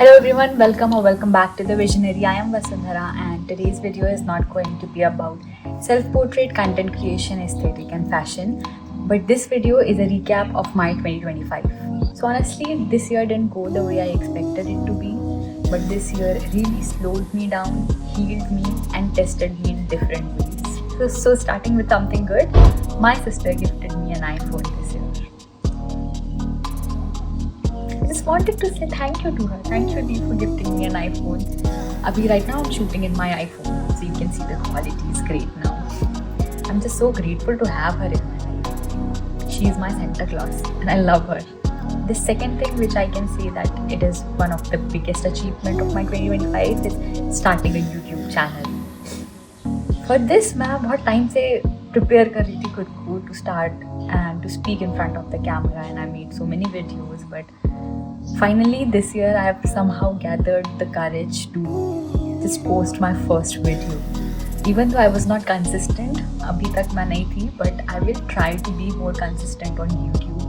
Hello everyone, welcome or welcome back to The Visionary. I am Vasundhara and today's video is not going to be about self-portrait, content creation, aesthetic and fashion, but this video is a recap of my 2025. So honestly, this year didn't go the way I expected it to be, but this year really slowed me down, healed me and tested me in different ways. So starting with something good, my sister gifted me an iPhone this year. I just wanted to say thank you to her. Thank you, Dee, for gifting me an iPhone. Right now I'm shooting in my iPhone, so you can see the quality is great now. I'm just so grateful to have her in my life. She is my Santa Claus and I love her. The second thing which I can say that it is one of the biggest achievement of my 2025 is starting a YouTube channel. For this मैं बहुत time से prepare कर रही थी खुद को to start and to speak in front of the camera, and I made so many videos, but finally this year I have somehow gathered the courage to just post my first video. Even though I was not consistent, अभी तक मैं नहीं थी, but I will try to be more consistent on YouTube.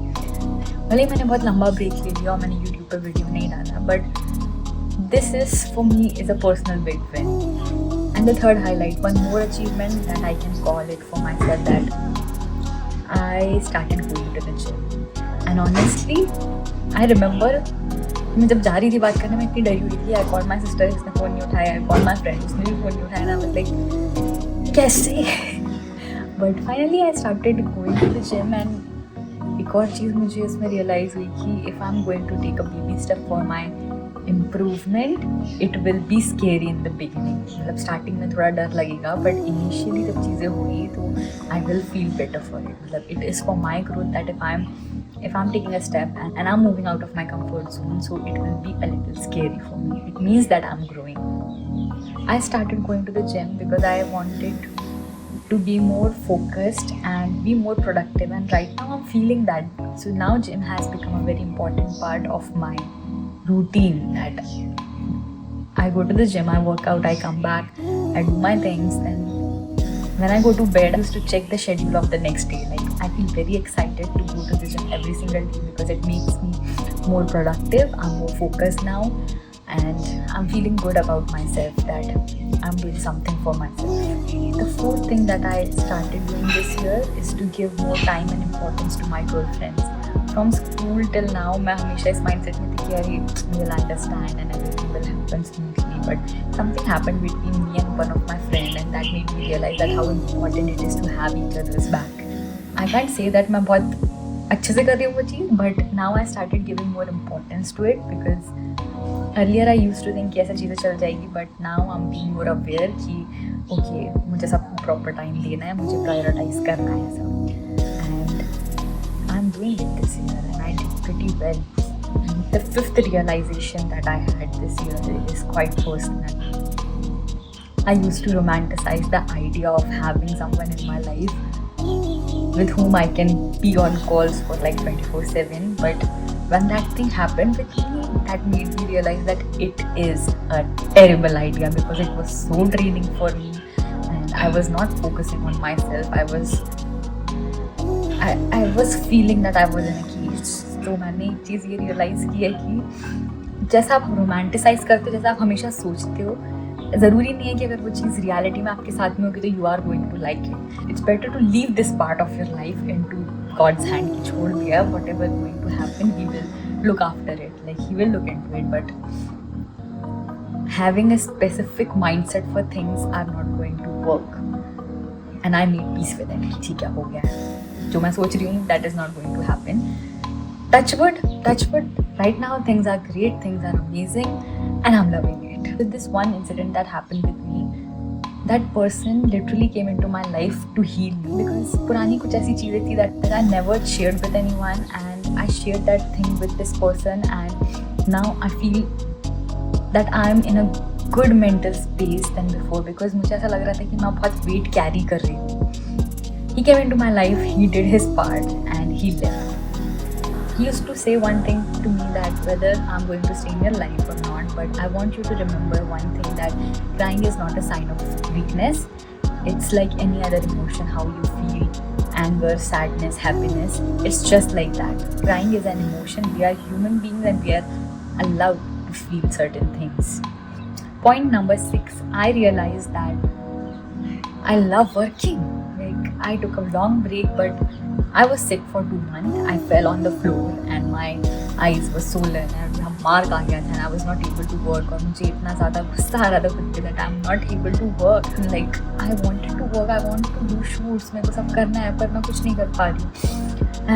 भले ही मैंने बहुत लंबा break ले लिया और मैंने YouTube पर वीडियो नहीं डाला, but this is for me is a personal big win. And the third highlight, one more achievement that I can call it for myself, that I started going to the gym. And honestly, I remember मैं जब जा रही थी बात करने में इतनी डरी हुई थी. I called my sister, उसने फ़ोन नहीं उठाया. I called my friend, उसने भी फ़ोन नहीं उठाया. And I was like, कैसे? But finally I started going to the gym, and एक और चीज़ मुझे उसमें realize हुई कि if I'm going to take a baby step for my improvement, it will be scary in the beginning. मतलब starting में थोड़ा डर लगेगा, but initially जब चीज़ें हुई तो I will feel better for it. मतलब it is for my growth that if I'm taking a step and I'm moving out of my comfort zone, so it will be a little scary for me. It means that I'm growing. I started going to the gym because I wanted to be more focused and be more productive, and right now I'm feeling that. So now gym has become a very important part of my routine, that I go to the gym, I work out, I come back, I do my things, and when I go to bed I used to check the schedule of the next day. Like I feel very excited to go to the gym every single day because it makes me more productive. I'm more focused now and I'm feeling good about myself, that I'm doing something for myself. The fourth thing that I started doing this year is to give more time and importance to my girlfriends. From school till now मैं हमेशा इस mindset में थी कि अरे we'll understand and everything will happen smoothly, but something happened between me and one of my friend, and that made me realize that how important it is to have each other's back. I can't say that मैं बहुत अच्छे से कर रही हूँ वो चीज़, but now I started giving more importance to it because earlier I used to think कि ऐसा चीज़ें चल जाएगी, but now I'm being more aware कि okay मुझे सबको proper time देना है, मुझे prioritize करना है सब, and I'm doing it this year and I did pretty well. And the fifth realization that I had this year is quite personal. I used to romanticize the idea of having someone in my life with whom I can be on calls for like 24/7, but when that thing happened with me, that made me realize that it is a terrible idea because it was so draining for me and I was not focusing on myself. I was feeling that I was in a cage. तो मैंने एक चीज़ ये realise की है कि जैसा आप romanticise करते हो, जैसा आप हमेशा सोचते हो, ज़रूरी नहीं है कि अगर वो चीज़ रियलिटी में आपके साथ में होगी तो you are going to like it. It's better to leave this part of your life into God's hand कि छोड़ दिया, whatever going to happen he will look after it, like he will look into it. But having a specific mindset for things are not going to work, and I made peace with it. ठीक है, हो गया है जो मैं सोच रही हूँ, that is not going to happen. Touch wood. Right now things are great, things are amazing, and I'm loving it. With this one incident that happened with me, that person literally came into my life to heal me because पुरानी कुछ ऐसी चीज़ें थी that I never shared with anyone, and I shared that thing with this person, and now I feel that I'm in a good mental space than before because मुझे ऐसा लग रहा था कि मैं बहुत weight carry कर रही हूँ. He came into my life, he did his part, and he left. He used to say one thing to me, that whether I'm going to stay in your life or not, but I want you to remember one thing, that crying is not a sign of weakness. It's like any other emotion, how you feel, anger, sadness, happiness. It's just like that. Crying is an emotion. We are human beings and we are allowed to feel certain things. Point number 6, I realized that I love working. Like, I took a long break, but I was sick for 2 months. I fell on the floor and my eyes were swollen and mark आ गया था and I was not able to work. और मुझे इतना ज़्यादा गुस्सा आ रहा था खुद पे that I'm not able to work. Like, I wanted to work, I want to do shoots, मेरे को सब करना है पर मैं कुछ नहीं कर पा रही हूँ.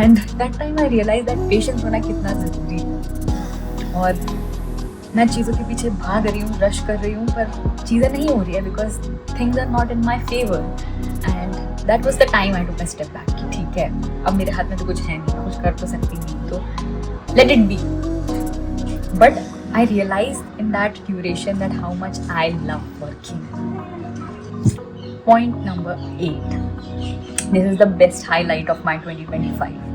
And that time I realized that patience होना कितना ज़रूरी है. और मैं चीज़ों के पीछे भाग रही हूँ, रश कर रही हूँ, पर चीज़ें नहीं हो रही है because things are not in my favour. And that was the time I took a step back कि ठीक है, अब मेरे हाथ में तो कुछ है नहीं, मैं कुछ कर तो सकती नहीं, तो let it be. But I realise in that duration that how much I love working. Point number 8, this is the best highlight of my 2025.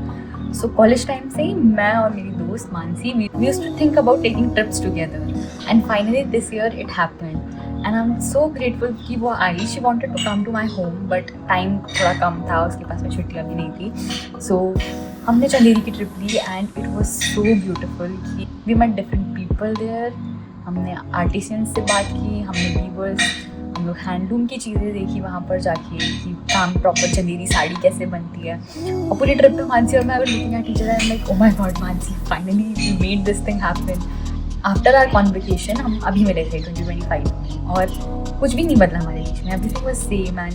So college time से ही मैं और मेरी दोस्त Mansi we used to think about taking trips together, and finally this year it happened and I'm so grateful कि वो आई. She wanted to come to my home but time थोड़ा कम था, उसके पास में छुट्टियाँ भी नहीं थी. So हमने चंदेरी की ट्रिप ली and it was so beautiful कि we met different people there. हमने आर्टिसियंस से बात की, हमने वीवर्स, हम लोग हैंडलूम की चीज़ें देखी वहाँ पर जाके कि काम प्रॉपर चंदेरी साड़ी कैसे बनती है. और पूरी ट्रिप में मानसी और मैं अगर looking at teacher and like oh my God Mansi, finally we made this thing happen. After our convocation हम अभी मिले थे 2025 में और कुछ भी नहीं बदला हमारे बीच में. Everything was same and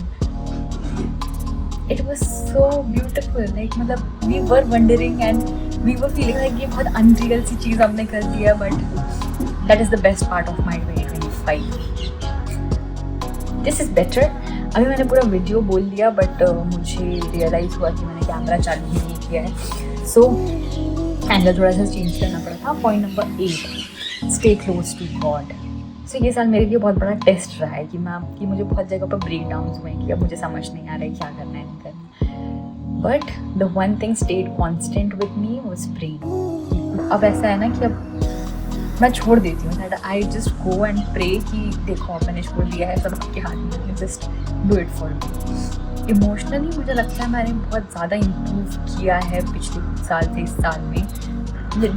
it was so beautiful. Like मतलब we were wondering and we were feeling like ये बहुत अनरियल सी चीज़ हमने कर दी है, but that is the best part of my 2025. This is better. अभी मैंने पूरा वीडियो बोल दिया बट मुझे रियलाइज़ हुआ कि मैंने कैमरा चालू ही नहीं किया है, सो एंगल थोड़ा सा चेंज करना पड़ा था. Point number 8, stay close to God. So ये साल मेरे लिए बहुत बड़ा टेस्ट रहा है कि मुझे बहुत जगह पर ब्रेक डाउन हुए कि अब मुझे समझ नहीं आ रहा है क्या करना है नहीं करना. But the one thing stayed constant with me was praying. अब ऐसा है ना कि अब मैं छोड़ देती हूँ, that I just go and pray कि देखो मैंने छोड़ दिया है, सब आपके हाथ में, just do it for me. Emotionally मुझे लगता है मैंने बहुत ज़्यादा इम्प्रूव किया है पिछले कुछ साल से इस साल में.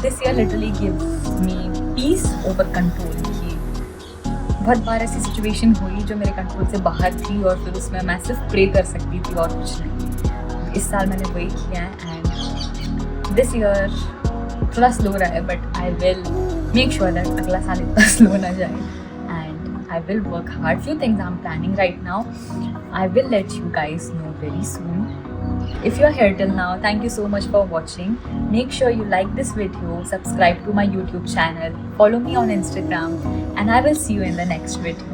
This year literally gives me peace over control. कि बहुत बार ऐसी सिचुएशन हुई जो मेरे कंट्रोल से बाहर थी और फिर उसमें मैं सिर्फ प्रे कर सकती थी और कुछ नहीं. इस साल मैंने वही किया है एंड दिस ईयर थोड़ा स्लो रहा है but I will make sure that अगला साल इतना स्लो ना जाए and I will work hard. Few things I am planning right now. I will let you guys know very soon. If you are here till now, thank you so much for watching. Make sure you like this video, subscribe to my YouTube channel, follow me on Instagram, and I will see you in the next video.